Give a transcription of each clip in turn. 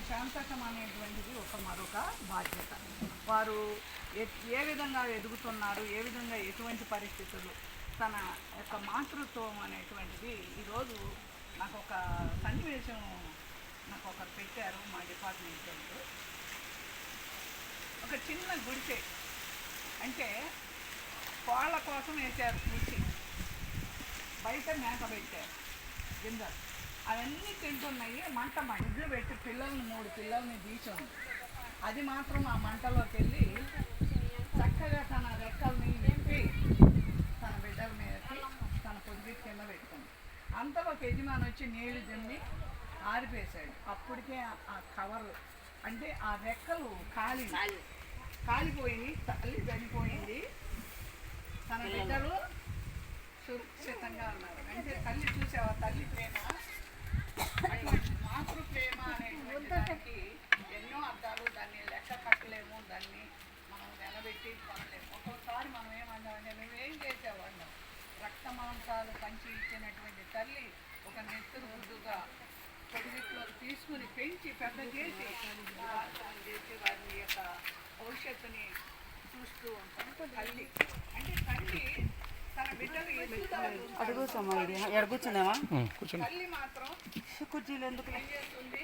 పెంచటం అనేటువంటిది మరొక బాధ్యత. వారు ఏ విధంగా ఎదుగుతున్నారు, ఏ విధంగా ఎటువంటి పరిస్థితులు, తన యొక్క మాతృత్వం అనేటువంటిది ఈరోజు నాకు ఒక సన్నివేశం నాకు ఒకరు పెట్టారు మా డిపార్ట్మెంట్ వాళ్ళు. ఒక చిన్న గుడిసె అంటే కోళ్ళ కోసం వేశారు కూర్చి, బయట మేత పెట్టారు గింజలు, అవన్నీ తింటున్నాయి. మంట ఇడ్లు పెట్టి పిల్లల్ని 3 పిల్లల్ని తీసింది. అది మాత్రం ఆ మంటలోకి వెళ్ళి చక్కగా తన రెక్కల్ని విప్పి తన బిడ్డల మీదకి తన పొద్దు కింద పెట్టుకుంది. అంతలోకి యజమాని వచ్చి నీళ్లు తిమ్మి ఆరిపేశాడు. అప్పటికే ఆ కవర్ అంటే ఆ రెక్కలు కాలిపోయి తల్లి చనిపోయింది, తన బిడ్డలు సురక్షితంగా ఉన్నారు. అంటే తల్లి చూసావా, తల్లి ప్రేమ, మాతృ ప్రేమ అనేటువంటి దానికి ఎన్నో అర్థాలు. దాన్ని లెక్క కట్టలేము, దాన్ని మనం నిలబెట్టి కొనలేము. ఒక్కొక్కసారి మనం ఏమన్నామంటే నువ్వేం చేసావు అన్నాం. రక్త మాంసాలు పంచి ఇచ్చినటువంటి తల్లి ఒక నెత్తురు గుడ్డుగా పొడిగిట్లో తీసుకుని పెంచి పెద్ద చేసి వారి యొక్క భవిష్యత్తుని చూస్తూ ఉంటాం. తల్లి అంటే తల్లి తన బిడ్డలు కూర్చున్నావా? తల్లి మాత్రం కుర్చీలు ఎందుకు ఏం చేస్తుంది,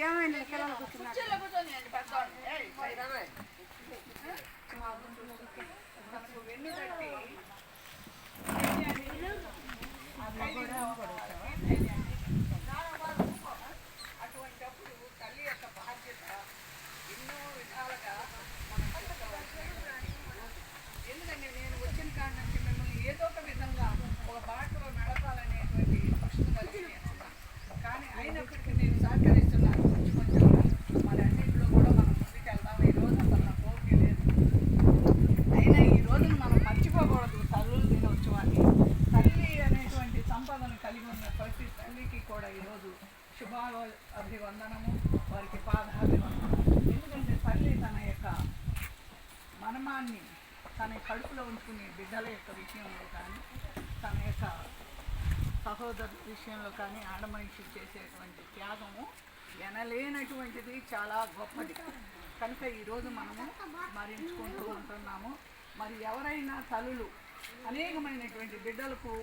ఏమైంది కూర్చున్నా వెన్ను తట్టి అటువంటిప్పుడు తల్లి యొక్క బాధ్యత ఎన్నో విధాలుగా ఎందుకంటే నేను వచ్చిన కాడి నుంచి మిమ్మల్ని ఏదో ఒక విధంగా ఒక బాటలో నడపాలనేటువంటి ప్రశ్న కలిగి కానీ అయినప్పటికీ నేను సహకరిస్తున్నాను. కొంచెం మరి అన్నింటిలో కూడా మనం ముందుకు వెళ్దాం. ఈ రోజు అసలు నా కోరిక లేదు. అయినా ఈ రోజును మనం మర్చిపోకూడదు తల్లుల దినోత్సవాన్ని. తల్లి అనేటువంటి సంపదను కలిగి ఉన్న ప్రతి తల్లికి కూడా ఈరోజు శుభాభివందనము, వారికి పాదాభివందనం. ఎందుకంటే తల్లి తన యొక్క మనమాన్ని తన కడుపులో ఉంచుకునే బిడ్డల యొక్క విషయంలో కానీ, తన యొక్క సహోదరుల విషయంలో కానీ ఆడమనిషి చేసేటువంటి త్యాగము ఎనలేనటువంటిది, చాలా గొప్పది. కనుక ఈరోజు మనము స్మరించుకుంటూ ఉంటున్నాము. మరి ఎవరైనా తల్లులు అనేకమైనటువంటి బిడ్డలకు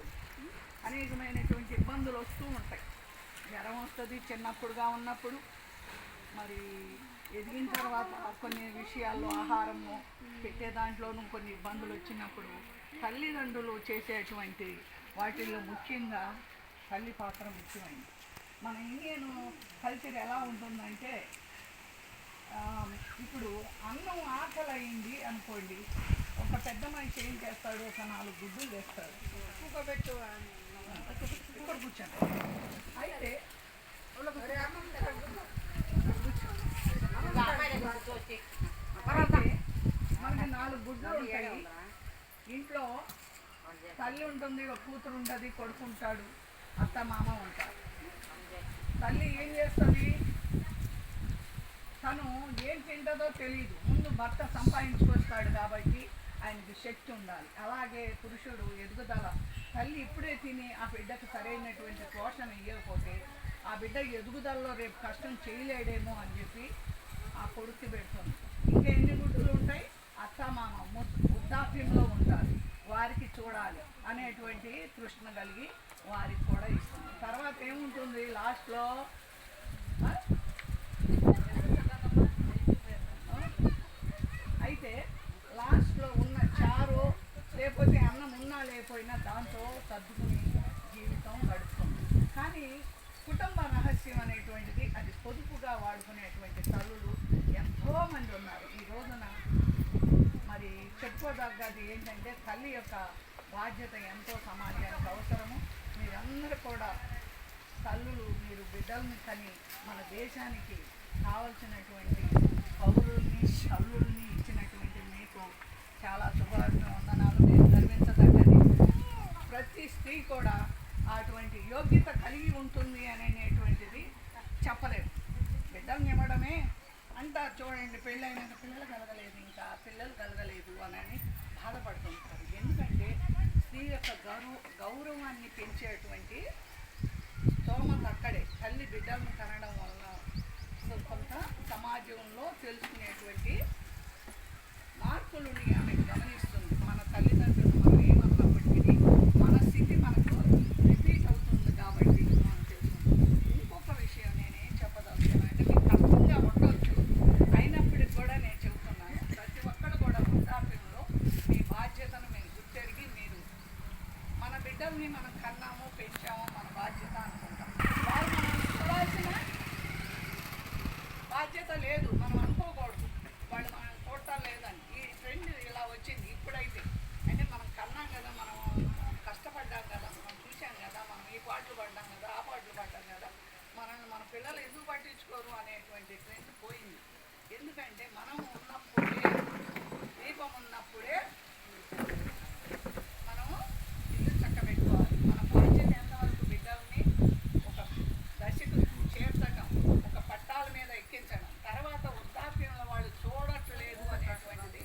అనేకమైనటువంటి ఇబ్బందులు వస్తూ ఉంటాయి. జ్వరం వస్తుంది చిన్నప్పుడుగా ఉన్నప్పుడు, మరి ఎదిగిన తర్వాత కొన్ని విషయాల్లో ఆహారము పెట్టే దాంట్లోనూ కొన్ని ఇబ్బందులు వచ్చినప్పుడు తల్లిదండ్రులు చేసేటువంటి వాటిల్లో ముఖ్యంగా తల్లి పాత్ర ముఖ్యమైనది. మన ఇండియన్ కల్చర్ ఎలా ఉంటుందంటే, ఇప్పుడు అన్నం ఆకలి అయింది అనుకోండి, ఒక పెద్ద మనిషి ఏం చేస్తాడు, ఒక 4 గుడ్డులు వేస్తాడు, కూకబెట్టు ఇక్కడ కూర్చోండి. అయితే మనకి 4 గుడ్లు ఉంటాయి ఇంట్లో. తల్లి ఉంటుంది, ఒక కూతురు ఉంటుంది, కొడుకు ఉంటాడు, అత్త మామ ఉంటారు. తల్లి ఏం చేస్తుంది, తను ఏం తింటుందో తెలియదు. ముందు భర్త సంపాదించుకొస్తాడు కాబట్టి ఆయనకి శక్తి ఉండాలి. అలాగే పురుషుడు ఎదుగుదల, తల్లి ఇప్పుడే తిని ఆ బిడ్డకు సరైనటువంటి పోషణ ఇవ్వకపోతే ఆ బిడ్డ ఎదుగుదలలో రేపు కష్టం చేయలేడేమో అని చెప్పి ఆ కొడుకు పెడుతుంది. ఇంకా ఎన్ని గుడ్డులు ఉంటాయి, అత్తమామ వృద్ధాప్యంలో ఉంటారు, వారికి చూడాలి అనేటువంటి తృష్ణ కలిగి వారికి కూడా ఇస్తుంది. తర్వాత ఏముంటుంది లాస్ట్లో, అయితే లాస్ట్లో ఉన్న చారు లేకపోతే అన్నం ఉన్నా లేకపోయినా దాంతో సర్దుకుని జీవితం గడుపుతుంది. కానీ కుటుంబ రహస్యం అనేటువంటిది అది పొదుపుగా వాడుకునేటువంటి తల్లులు ఎంతోమంది ఉన్నారు ఈ రోజున. మరి చెప్పుకోదగ్గది ఏంటంటే తల్లి యొక్క బాధ్యత ఎంతో సమాజానికి అవసరము. మీరందరూ కూడా తల్లులు, మీరు బిడ్డల్ని కని మన దేశానికి కావలసినటువంటి పౌరుల్ని తల్లుల్ని ఇచ్చినటువంటి మీకు చాలా శుభాభివందనాలు. మీరు గర్వించదగ్గది. ప్రతి స్త్రీ కూడా అటువంటి యోగ్యత కలిగి ఉంటుంది అనేటువంటిది చెప్పలేదు. బిడ్డల్ని ఇవ్వడమే అంటారు చూడండి, పెళ్ళైనాక పిల్లలు కలగలేదు, ఇంకా పిల్లలు కలగలేదు అని బాధపడుతుంటారు. ఎందుకంటే స్త్రీ యొక్క గౌరవాన్ని పెంచేటువంటి స్తోమత అక్కడే. తల్లి బిడ్డలను కనడం వల్ల కొంత సమాజంలో తెలుసుకునేటువంటి మార్పులని ఆమె గమనిస్తుంది. మన తల్లిదండ్రులు మనం ఏమన్నప్పటికీ మన స్థితి మనకు రిపీట్ అవుతుంది కాబట్టి మనం తెలుసుకుంటాం. ఇంకొక విషయం నేనేం చెప్పదలుచుకున్నాను అంటే, మీకు కష్టంగా ఉండొచ్చు, అయినప్పటికి కూడా నేను చెబుతున్నాను, ప్రతి ఒక్కరు కూడా వృద్ధాప్యంలో మీ బాధ్యతను మీరు గుర్తెరిగి, మీరు మన బిడ్డల్ని మనం కన్నాము పెంచాము మన బాధ్యత అనుకుంటాం. వారు మనం చూడాల్సిన బాధ్యత లేదు, మనం అనుకోకూడదు వాళ్ళు మనం చూడటం లేదని. ఈ ట్రెండ్ ఇలా వచ్చింది ఇప్పుడైతే. అంటే మనం కన్నాం కదా, మనం కష్టపడ్డాం కదా, మనం చూసాం కదా, మనం ఈ పాటలు పడ్డాం కదా, ఆ పాటలు పడ్డాం కదా, మన పిల్లలు ఎందుకు పట్టించుకోరు అనేటువంటి ట్రెండ్ పోయింది. ఎందుకంటే మనం ఉన్నప్పుడే, దీపం ఉన్నప్పుడే మనము ఇల్లు చక్కబెట్టుకోవాలి. మన బాధ్యత ఎంతవరకు బిడ్డల్ని ఒక దశకు చేర్చడం, ఒక పట్టాల మీద ఎక్కించడం, తర్వాత వృద్ధాప్యంలో వాళ్ళు చూడట్లేదు అనేటువంటిది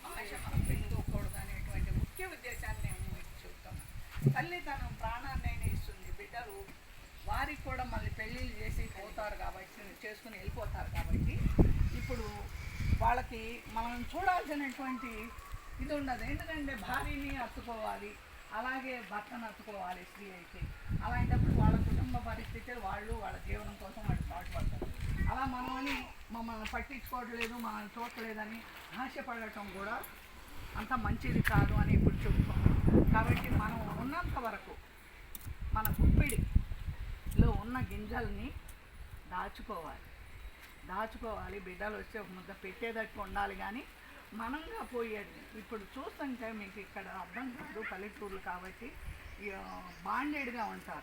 ఆశ మనం పెట్టుకోకూడదు అనేటువంటి ముఖ్య ఉద్దేశాన్ని నేను మీకు చెబుతున్నాను. తల్లి తన ప్రాణాన్ని ఇస్తుంది, బిడ్డలు వారికి కూడా మళ్ళీ పెళ్ళిళ్ళు చేసి పోతారు కాబట్టి, చేసుకుని వెళ్ళిపోతారు కాబట్టి ఇప్పుడు వాళ్ళకి మనం చూడాల్సినటువంటి ఇది ఉండదు. ఎందుకంటే భార్యని హత్తుకోవాలి, అలాగే భర్తను హత్తుకోవాలి స్త్రీ అయితే. అలాంటప్పుడు వాళ్ళ కుటుంబ పరిస్థితులు, వాళ్ళు వాళ్ళ జీవనం కోసం వాళ్ళు పాటుపడతారు. అలా మనమని మమ్మల్ని పట్టించుకోవట్లేదు, మనల్ని చూడలేదని ఆశపడటం కూడా అంత మంచిది కాదు అని ఇప్పుడు చెబుతాం. కాబట్టి మనం ఉన్నంత వరకు మన గుప్పిడిలో ఉన్న గింజల్ని దాచుకోవాలి. బిడ్డలు వచ్చి ఒక ముద్ద పెట్టేటట్టు ఉండాలి, కానీ మనంగా పోయేది. ఇప్పుడు చూస్తుంటే మీకు ఇక్కడ అర్థం కాదు, పల్లెటూర్లు కాబట్టి బాండెడ్గా ఉంటారు.